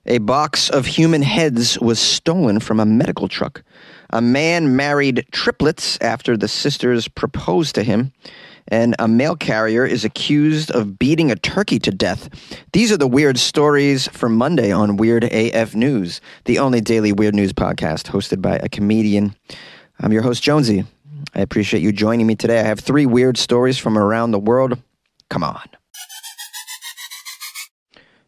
A box of human heads was stolen from a medical truck. A man married triplets after the sisters proposed to him. And a mail carrier is accused of beating a turkey to death. These are the weird stories for Monday on Weird AF News, the only daily weird news podcast hosted by a comedian. I'm your host, Jonesy. I appreciate you joining me today. I have 3 weird stories from around the world. Come on.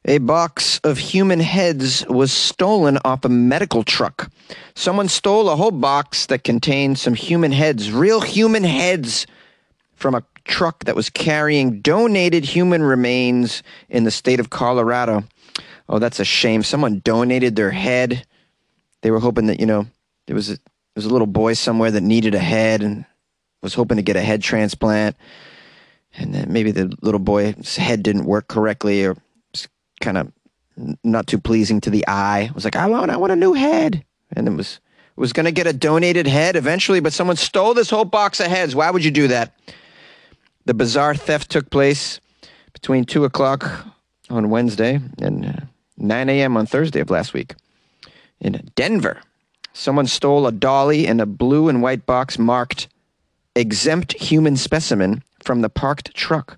A box of human heads was stolen off a medical truck. Someone stole a whole box that contained some human heads, real human heads, from a truck that was carrying donated human remains in the state of Colorado. Oh, that's a shame. Someone donated their head. They were hoping that, there was a little boy somewhere that needed a head and was hoping to get a head transplant. And then maybe the little boy's head didn't work correctly or was kind of not too pleasing to the eye. It was like, I want a new head. And it was going to get a donated head eventually, but someone stole this whole box of heads. Why would you do that? The bizarre theft took place between 2 o'clock on Wednesday and 9 a.m. on Thursday of last week in Denver. Someone stole a dolly and a blue and white box marked exempt human specimen from the parked truck.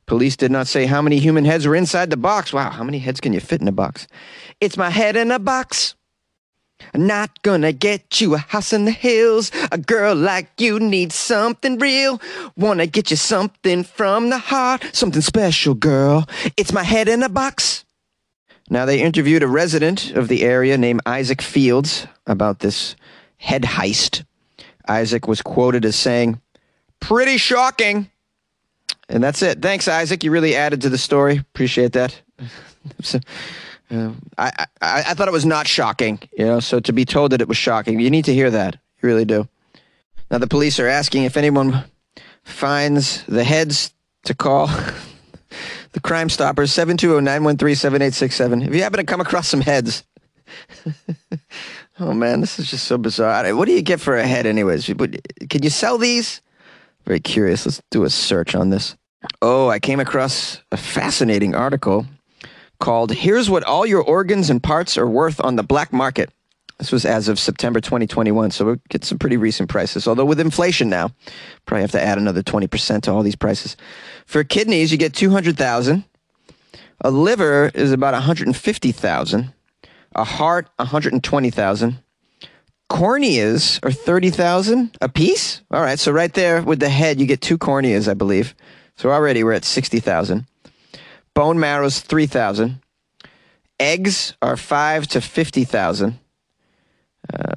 Police did not say how many human heads were inside the box. Wow, how many heads can you fit in a box? It's my head in a box. Not gonna get you a house in the hills. A girl like you needs something real. Wanna get you something from the heart. Something special, girl. It's my head in a box. Now, they interviewed a resident of the area named Isaac Fields about this head heist. Isaac was quoted as saying, "Pretty shocking." And that's it. Thanks, Isaac. You really added to the story. Appreciate that. I thought it was not shocking, so to be told that it was shocking, you need to hear that. You really do. Now, the police are asking if anyone finds the heads to call the Crime Stoppers, 720-913-7867. If you happen to come across some heads. Oh, man, this is just so bizarre. What do you get for a head anyways? Can you sell these? Very curious. Let's do a search on this. Oh, I came across a fascinating article called "Here's What All Your Organs and Parts Are Worth on the Black Market." This was as of September 2021, so we'll get some pretty recent prices. Although with inflation now, probably have to add another 20% to all these prices. For kidneys, you get $200,000. A liver is about $150,000. A heart, $120,000. Corneas are $30,000 a piece. All right, so right there with the head, you get 2 corneas, I believe. So already we're at $60,000. Bone marrow's $3,000. Eggs are $5,000 to $50,000.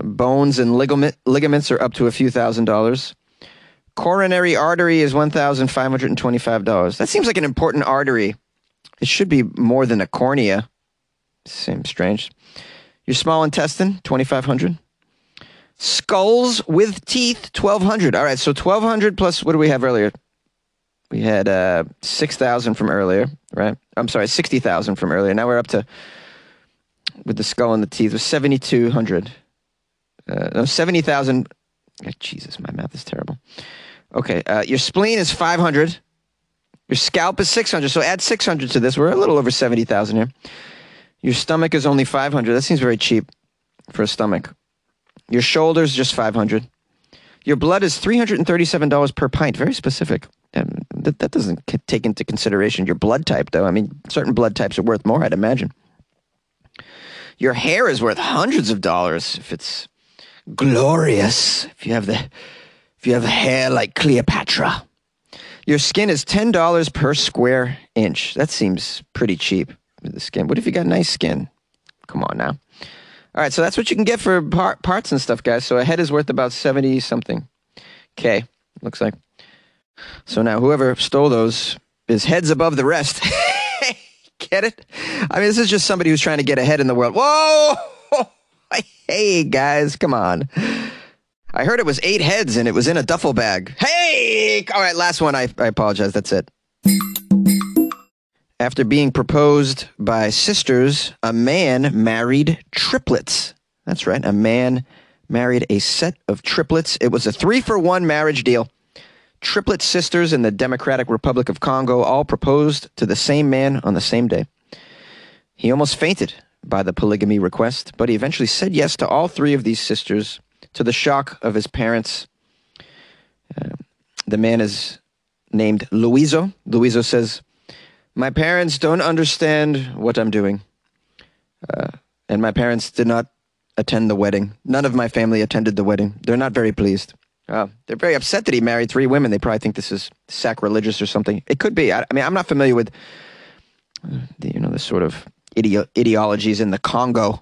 Bones and ligaments are up to a few $1,000s. Coronary artery is $1,525. That seems like an important artery. It should be more than a cornea. Seems strange. Your small intestine, $2,500. Skulls with teeth, $1,200. All right, so $1,200 plus, what do we have earlier? We had $6,000 from earlier, right? I'm sorry, $60,000 from earlier. Now we're up to, with the skull and the teeth, was $7,200. No, $70,000. Oh, Jesus, my math is terrible. Okay, your spleen is $500. Your scalp is $600. So add $600 to this. We're a little over $70,000 here. Your stomach is only $500. That seems very cheap for a stomach. Your shoulders, just $500. Your blood is $337 per pint. Very specific. That doesn't take into consideration your blood type, though. I mean, certain blood types are worth more, I'd imagine. Your hair is worth hundreds of dollars if it's glorious. If you have hair like Cleopatra. Your skin is $10 per square inch. That seems pretty cheap with the skin. What if you got nice skin? Come on now. All right, so that's what you can get for parts and stuff, guys. So a head is worth about 70-something K, looks like. So now whoever stole those is heads above the rest. Get it? I mean, this is just somebody who's trying to get ahead in the world. Whoa! Hey, guys, come on. I heard it was 8 heads and it was in a duffel bag. Hey! All right, last one. I apologize. That's it. After being proposed by sisters, a man married triplets. That's right. A man married a set of triplets. It was a 3-for-1 marriage deal. Triplet sisters in the Democratic Republic of Congo all proposed to the same man on the same day. He almost fainted by the polygamy request, but he eventually said yes to all three of these sisters, to the shock of his parents. The man is named Luiso. Luiso says, "My parents don't understand what I'm doing. And my parents did not attend the wedding. None of my family attended the wedding. They're not very pleased. They're very upset that he married three women. They probably think this is sacrilegious or something. It could be. I mean, I'm not familiar with the sort of ideologies in the Congo.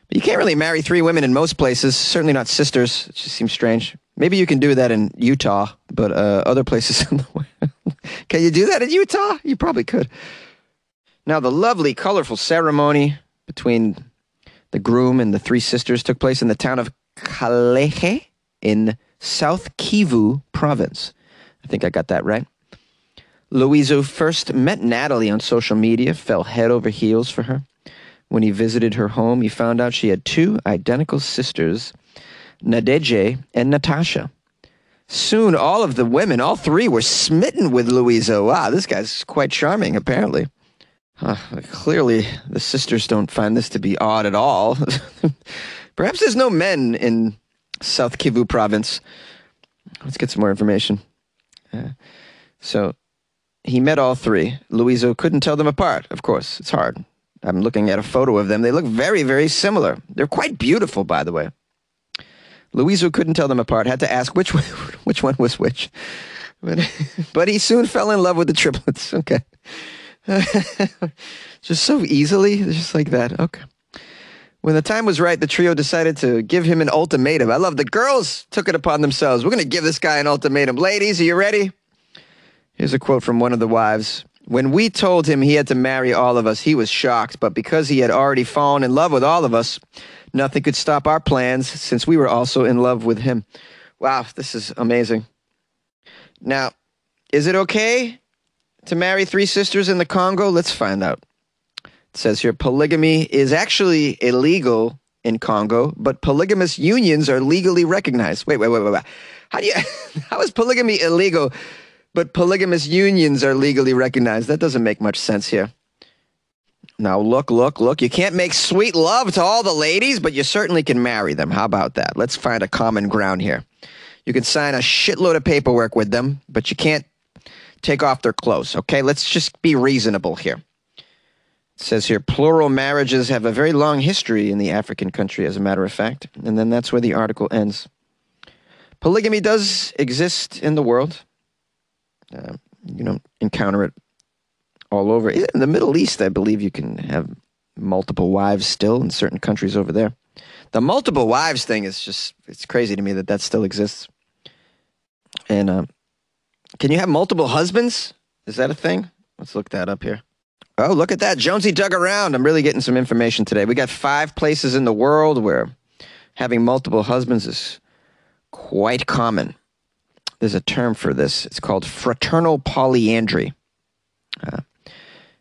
But you can't really marry three women in most places, certainly not sisters. It just seems strange. Maybe you can do that in Utah, but other places in the world. Can you do that in Utah? You probably could. Now, the lovely, colorful ceremony between the groom and the three sisters took place in the town of Kalehe in South Kivu province. I think I got that right. Luiso first met Natalie on social media, fell head over heels for her. When he visited her home, he found out she had two identical sisters, Nadege and Natasha. Soon, all of the women, all three, were smitten with Luiso. Wow, this guy's quite charming, apparently. Clearly, the sisters don't find this to be odd at all. Perhaps there's no men in South Kivu province. Let's get some more information. So, he met all three. Luiso couldn't tell them apart, of course. It's hard. I'm looking at a photo of them. They look very, very similar. They're quite beautiful, by the way. Luiso couldn't tell them apart, had to ask which one was which. But he soon fell in love with the triplets. Okay. Just so easily, just like that. Okay. When the time was right, the trio decided to give him an ultimatum. I love the girls took it upon themselves. We're going to give this guy an ultimatum. Ladies, are you ready? Here's a quote from one of the wives. When we told him he had to marry all of us, he was shocked. But because he had already fallen in love with all of us, nothing could stop our plans since we were also in love with him. Wow, this is amazing. Now, is it okay to marry three sisters in the Congo? Let's find out. It says here, polygamy is actually illegal in Congo, but polygamous unions are legally recognized. Wait. How is polygamy illegal, but polygamous unions are legally recognized? That doesn't make much sense here. Now, look. You can't make sweet love to all the ladies, but you certainly can marry them. How about that? Let's find a common ground here. You can sign a shitload of paperwork with them, but you can't take off their clothes, okay? Let's just be reasonable here. It says here, plural marriages have a very long history in the African country, as a matter of fact. And then that's where the article ends. Polygamy does exist in the world. You don't encounter it all over. In the Middle East, I believe you can have multiple wives still in certain countries over there. The multiple wives thing is just, it's crazy to me that still exists. And can you have multiple husbands? Is that a thing? Let's look that up here. Oh, look at that. Jonesy dug around. I'm really getting some information today. We got 5 places in the world where having multiple husbands is quite common. There's a term for this. It's called fraternal polyandry.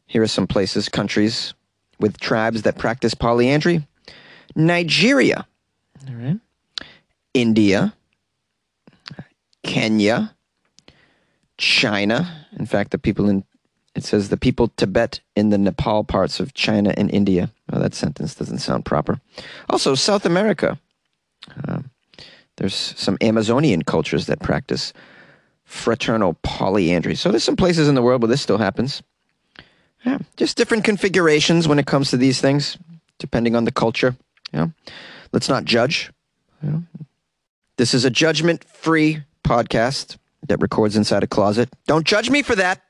Here are some places, countries with tribes that practice polyandry. Nigeria, all right. India, Kenya, China. In fact, it says the people Tibet in the Nepal parts of China and India. Oh, that sentence doesn't sound proper. Also, South America. There's some Amazonian cultures that practice fraternal polyandry. So there's some places in the world where this still happens. Yeah, just different configurations when it comes to these things, depending on the culture. Yeah. Let's not judge. Yeah. This is a judgment-free podcast that records inside a closet. Don't judge me for that.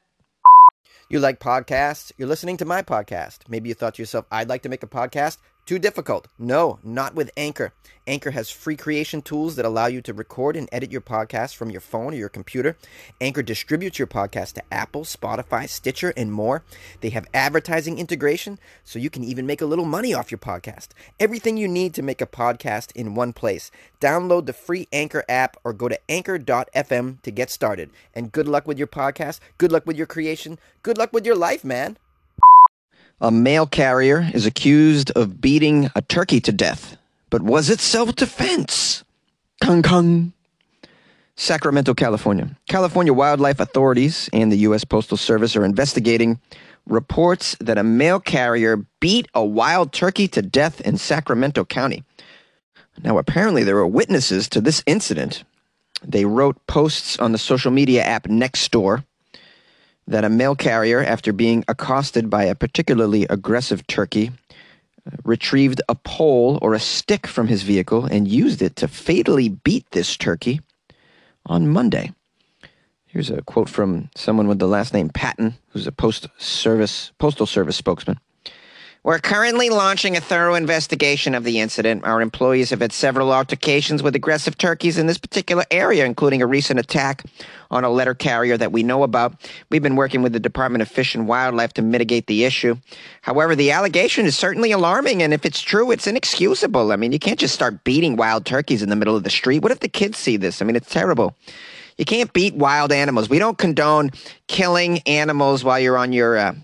You like podcasts? You're listening to my podcast. Maybe you thought to yourself, I'd like to make a podcast. Too difficult. No, not with Anchor. Anchor has free creation tools that allow you to record and edit your podcast from your phone or your computer. Anchor distributes your podcast to Apple, Spotify, Stitcher, and more. They have advertising integration, so you can even make a little money off your podcast. Everything you need to make a podcast in one place. Download the free Anchor app or go to anchor.fm to get started. And good luck with your podcast. Good luck with your creation. Good luck with your life, man. A mail carrier is accused of beating a turkey to death. But was it self-defense? Kung kung. Sacramento, California. California wildlife authorities and the U.S. Postal Service are investigating reports that a mail carrier beat a wild turkey to death in Sacramento County. Now, apparently there were witnesses to this incident. They wrote posts on the social media app Nextdoor that a mail carrier, after being accosted by a particularly aggressive turkey, retrieved a pole or a stick from his vehicle and used it to fatally beat this turkey on Monday. Here's a quote from someone with the last name Patton, who's a Postal Service spokesman. We're currently launching a thorough investigation of the incident. Our employees have had several altercations with aggressive turkeys in this particular area, including a recent attack on a letter carrier that we know about. We've been working with the Department of Fish and Wildlife to mitigate the issue. However, the allegation is certainly alarming, and if it's true, it's inexcusable. I mean, you can't just start beating wild turkeys in the middle of the street. What if the kids see this? I mean, it's terrible. You can't beat wild animals. We don't condone killing animals while you're on your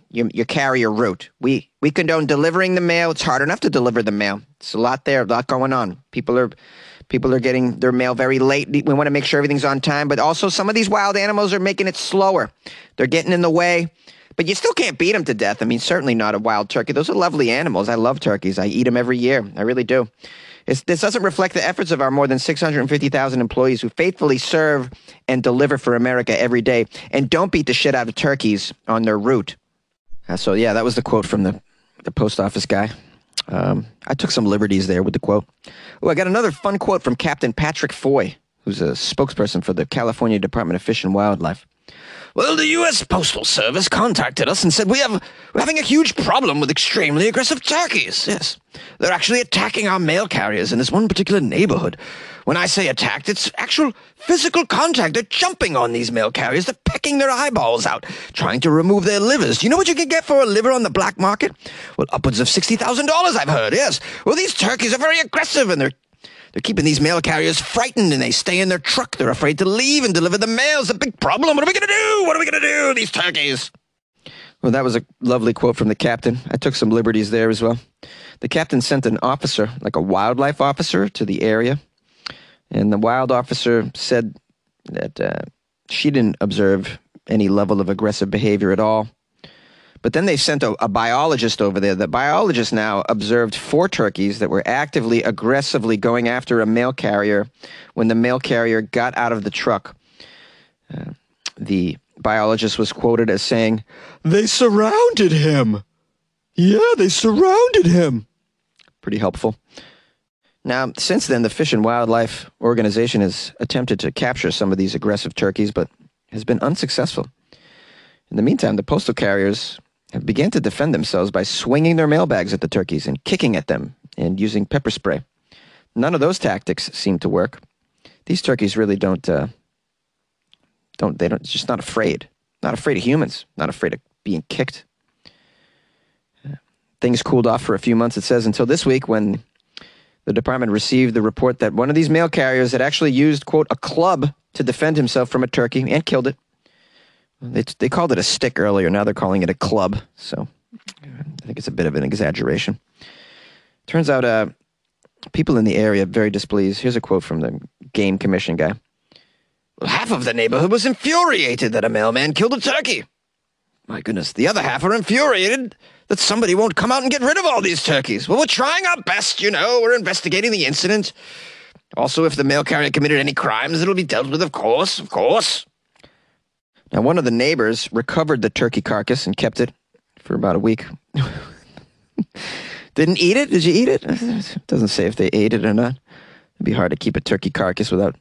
carrier route. We condone delivering the mail. It's hard enough to deliver the mail. It's a lot there, a lot going on. People are getting their mail very late. We want to make sure everything's on time, but also some of these wild animals are making it slower. They're getting in the way, but you still can't beat them to death. I mean, certainly not a wild turkey. Those are lovely animals. I love turkeys. I eat them every year. I really do. This doesn't reflect the efforts of our more than 650,000 employees who faithfully serve and deliver for America every day. And don't beat the shit out of turkeys on their route. So, yeah, that was the quote from the post office guy. I took some liberties there with the quote. Oh, I got another fun quote from Captain Patrick Foy, who's a spokesperson for the California Department of Fish and Wildlife. Well, the U.S. Postal Service contacted us and said we're having a huge problem with extremely aggressive turkeys. Yes, they're actually attacking our mail carriers in this one particular neighborhood. When I say attacked, it's actual physical contact. They're jumping on these mail carriers. They're pecking their eyeballs out, trying to remove their livers. Do you know what you can get for a liver on the black market? Well, upwards of $60,000, I've heard, yes. Well, these turkeys are very aggressive, and they're keeping these mail carriers frightened, and they stay in their truck. They're afraid to leave and deliver the mail. It's a big problem. What are we going to do? What are we going to do, these turkeys? Well, that was a lovely quote from the captain. I took some liberties there as well. The captain sent an officer, like a wildlife officer, to the area. And the wild officer said that she didn't observe any level of aggressive behavior at all. But then they sent a biologist over there. The biologist now observed 4 turkeys that were actively, aggressively going after a mail carrier when the mail carrier got out of the truck. The biologist was quoted as saying, "They surrounded him. Yeah, they surrounded him." Pretty helpful. Now, since then, the Fish and Wildlife Organization has attempted to capture some of these aggressive turkeys, but has been unsuccessful. In the meantime, the postal carriers have began to defend themselves by swinging their mailbags at the turkeys and kicking at them and using pepper spray. None of those tactics seem to work. These turkeys really they're just not afraid. Not afraid of humans. Not afraid of being kicked. Things cooled off for a few months, it says, until this week when the department received the report that one of these mail carriers had actually used, quote, a club to defend himself from a turkey and killed it. They called it a stick earlier. Now they're calling it a club. So I think it's a bit of an exaggeration. Turns out people in the area are very displeased. Here's a quote from the Game Commission guy. Well, half of the neighborhood was infuriated that a mailman killed a turkey. My goodness, the other half are infuriated that somebody won't come out and get rid of all these turkeys. Well, we're trying our best, We're investigating the incident. Also, if the mail carrier committed any crimes, it'll be dealt with, of course. Now, one of the neighbors recovered the turkey carcass and kept it for about a week. Didn't eat it? Did you eat it? It doesn't say if they ate it or not. It'd be hard to keep a turkey carcass without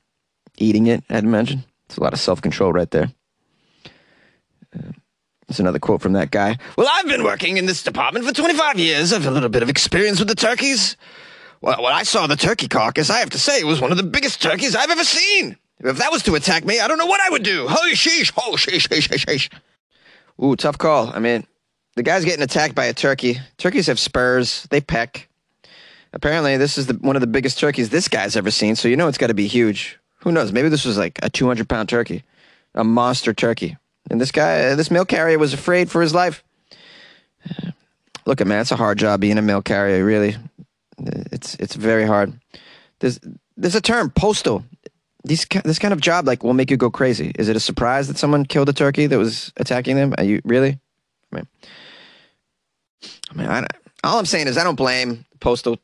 eating it, I'd imagine. It's a lot of self-control right there. There's another quote from that guy. Well, I've been working in this department for 25 years. I have a little bit of experience with the turkeys. Well, when I saw the turkey carcass, I have to say it was one of the biggest turkeys I've ever seen. If that was to attack me, I don't know what I would do. Holy sheesh, oh, sheesh. Ooh, tough call. I mean, the guy's getting attacked by a turkey. Turkeys have spurs. They peck. Apparently, this is one of the biggest turkeys this guy's ever seen, so it's got to be huge. Who knows? Maybe this was like a 200-pound turkey, a monster turkey. And this mail carrier was afraid for his life. Look, man, it's a hard job being a mail carrier, really. It's very hard. There's a term, postal. This kind of job will make you go crazy. Is it a surprise that someone killed a turkey that was attacking them? Are you really? I mean, I mean, all I'm saying is I don't blame the postal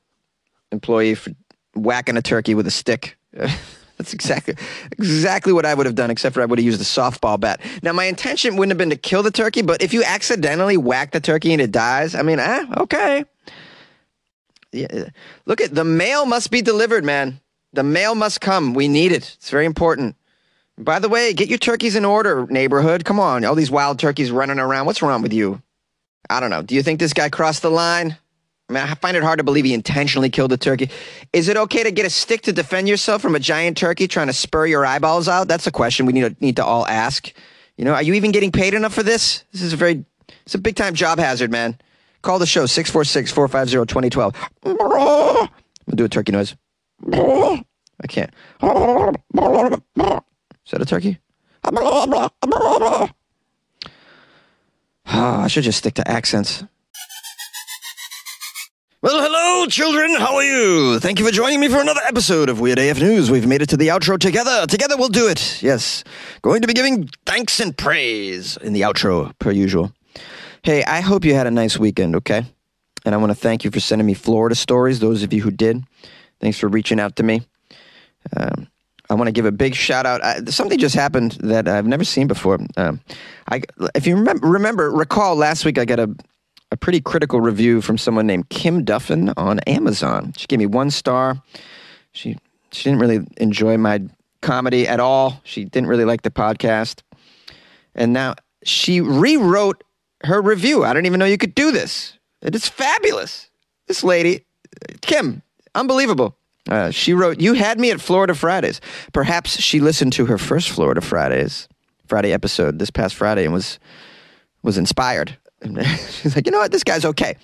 employee for whacking a turkey with a stick. That's exactly what I would have done, except for I would have used a softball bat. Now, my intention wouldn't have been to kill the turkey, but if you accidentally whack the turkey and it dies, I mean, okay. Yeah. Look, the mail must be delivered, man. The mail must come. We need it. It's very important. By the way, get your turkeys in order, neighborhood. Come on, all these wild turkeys running around. What's wrong with you? I don't know. Do you think this guy crossed the line? I mean, I find it hard to believe he intentionally killed a turkey. Is it okay to get a stick to defend yourself from a giant turkey trying to spur your eyeballs out? That's a question we need to all ask. You know, are you even getting paid enough for this? It's a big time job hazard, man. Call the show, 646-450-2012. I'm going to do a turkey noise. I can't. Is that a turkey? I should just stick to accents. Well, hello, children. How are you? Thank you for joining me for another episode of Weird AF News. We've made it to the outro together. Together we'll do it. Yes. Going to be giving thanks and praise in the outro, per usual. Hey, I hope you had a nice weekend, okay? And I want to thank you for sending me Florida stories, those of you who did. Thanks for reaching out to me. I want to give a big shout out. Something just happened that I've never seen before. If you recall last week I got a pretty critical review from someone named Kim Duffin on Amazon. She gave me 1 star. She didn't really enjoy my comedy at all. She didn't really like the podcast. And now she rewrote her review. I didn't even know you could do this. It is fabulous. This lady, Kim, unbelievable. She wrote, "You had me at Florida Fridays." Perhaps she listened to her first Florida Friday episode this past Friday and was inspired. She's like, you know what? This guy's okay.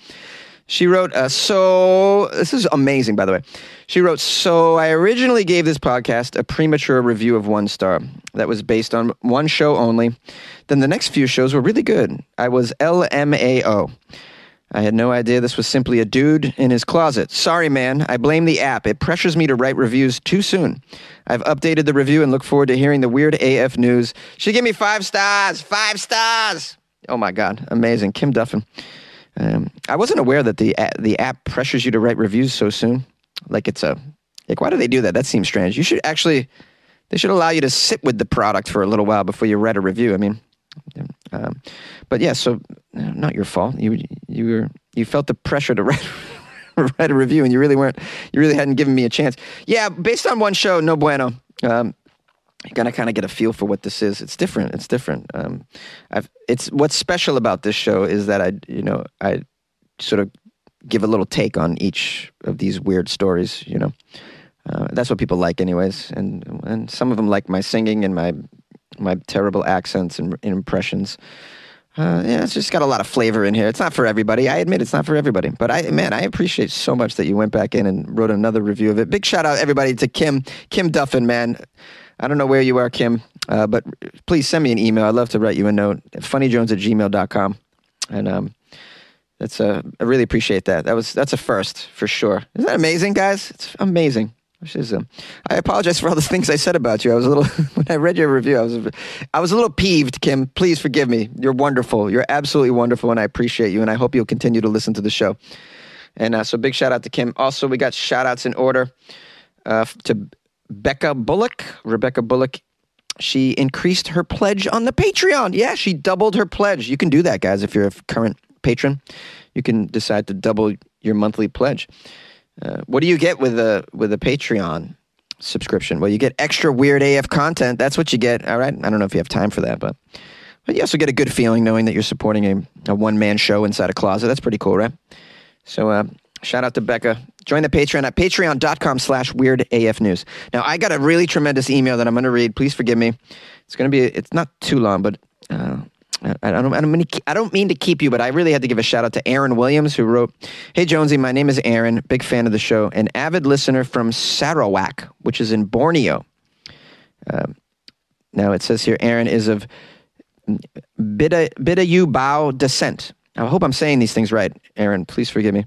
She wrote, this is amazing, by the way. She wrote, "So I originally gave this podcast a premature review of 1 star that was based on 1 show only. Then the next few shows were really good. I was LMAO. I had no idea this was simply a dude in his closet. Sorry, man. I blame the app. It pressures me to write reviews too soon. I've updated the review and look forward to hearing the Weird AF News." She gave me 5 stars. 5 stars. Oh, my God. Amazing. Kim Duffin. I wasn't aware that the app pressures you to write reviews so soon. Why do they do that? That seems strange. They should allow you to sit with the product for a little while before you write a review. I mean, but yeah, so not your fault. You felt the pressure to write a review, and you really hadn't given me a chance. Yeah, based on 1 show, no bueno. You gotta kind of get a feel for what this is. It's different. What's special about this show is that I sort of give a little take on each of these weird stories. That's what people like, anyways. And some of them like my singing and my terrible accents and impressions. It's just got a lot of flavor in here. It's not for everybody. I admit it's not for everybody. But I appreciate so much that you went back in and wrote another review of it. Big shout out, everybody, to Kim Duffin, man. I don't know where you are, Kim, but please send me an email. I'd love to write you a note, funnyjones@gmail.com. And I really appreciate that. That's a first, for sure. Isn't that amazing, guys? It's amazing. I apologize for all the things I said about you. When I read your review, I was a little peeved, Kim. Please forgive me. You're wonderful. You're absolutely wonderful, and I appreciate you, and I hope you'll continue to listen to the show. And so big shout out to Kim. Also, we got shout outs in order to Rebecca Bullock. She increased her pledge on the Patreon. Yeah, she doubled her pledge. You can do that, guys, if you're a current patron. You can decide to double your monthly pledge. What do you get with a Patreon subscription? Well, you get extra Weird AF content. That's what you get. All right. I don't know if you have time for that, but you also get a good feeling knowing that you're supporting a one-man show inside a closet. That's pretty cool, right? So shout out to Becca. Join the Patreon at patreon.com/weirdafnews. Now, I got a really tremendous email that I'm going to read. Please forgive me. It's not too long, but I don't mean to keep you, but I really had to give a shout out to Aaron Williams, who wrote, "Hey Jonesy, my name is Aaron, big fan of the show, an avid listener from Sarawak, which is in Borneo." Now it says here, Aaron is of Bidayuh descent. I hope I'm saying these things right, Aaron. Please forgive me.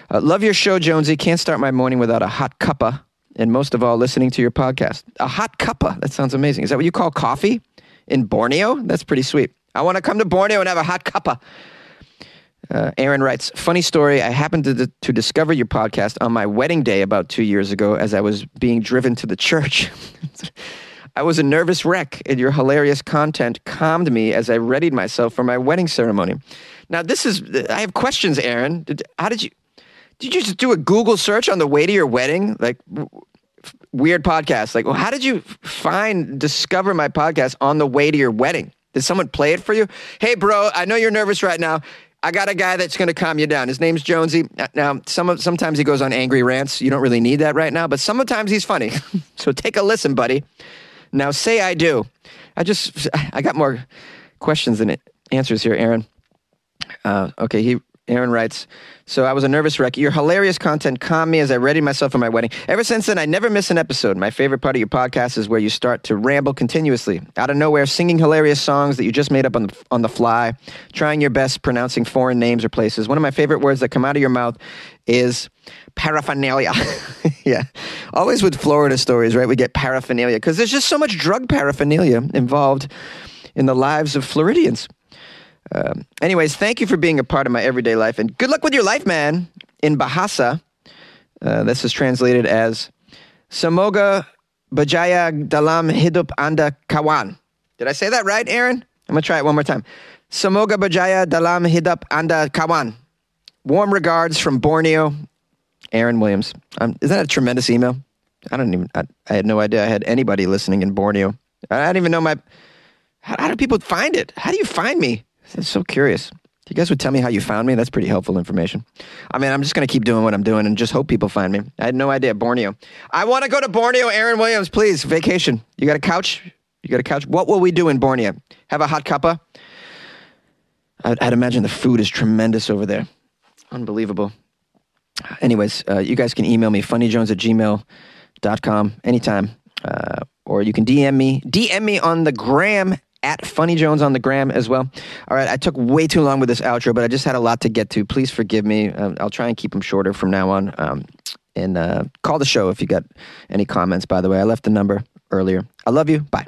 Love your show, Jonesy. Can't start my morning without a hot cuppa, and most of all, listening to your podcast. A hot cuppa. That sounds amazing. Is that what you call coffee in Borneo? That's pretty sweet. I want to come to Borneo and have a hot cuppa. Aaron writes, funny story. I happened to discover your podcast on my wedding day about 2 years ago as I was being driven to the church. I was a nervous wreck, and your hilarious content calmed me as I readied myself for my wedding ceremony. Now, I have questions, Aaron. Did you just do a Google search on the way to your wedding? Like, weird podcast. Like, well, how did you discover my podcast on the way to your wedding? Did someone play it for you? Hey, bro, I know you're nervous right now. I got a guy that's going to calm you down. His name's Jonesy. Now, sometimes he goes on angry rants. You don't really need that right now, but sometimes he's funny. So take a listen, buddy. Now say I do. I got more questions than answers here, Aaron. Aaron writes, so I was a nervous wreck. Your hilarious content calmed me as I readied myself for my wedding. Ever since then, I never miss an episode. My favorite part of your podcast is where you start to ramble continuously, out of nowhere, singing hilarious songs that you just made up on the fly, trying your best pronouncing foreign names or places. One of my favorite words that come out of your mouth is paraphernalia. Yeah. Always with Florida stories, right? We get paraphernalia because there's just so much drug paraphernalia involved in the lives of Floridians. Anyways, thank you for being a part of my everyday life, and good luck with your life, man. In Bahasa, this is translated as Semoga berjaya dalam hidup Anda kawan. Did I say that right, Aaron? I'm going to try it one more time. Semoga berjaya dalam hidup Anda kawan. Warm regards from Borneo, Aaron Williams. Isn't that a tremendous email? I had no idea I had anybody listening in Borneo. I don't even know how do people find it? How do you find me? I'm so curious. If you guys would tell me how you found me, that's pretty helpful information. I mean, I'm just going to keep doing what I'm doing and just hope people find me. I had no idea. Borneo. I want to go to Borneo, Aaron Williams, please. Vacation. You got a couch? What will we do in Borneo? Have a hot cuppa? I'd imagine the food is tremendous over there. Unbelievable. Anyways, you guys can email me, funnyjones@gmail.com anytime. Or you can DM me on the gram at Funny Jones on the gram as well. All right, I took way too long with this outro, but I just had a lot to get to. Please forgive me. I'll try and keep them shorter from now on. And call the show if you got any comments, by the way. I left the number earlier. I love you. Bye.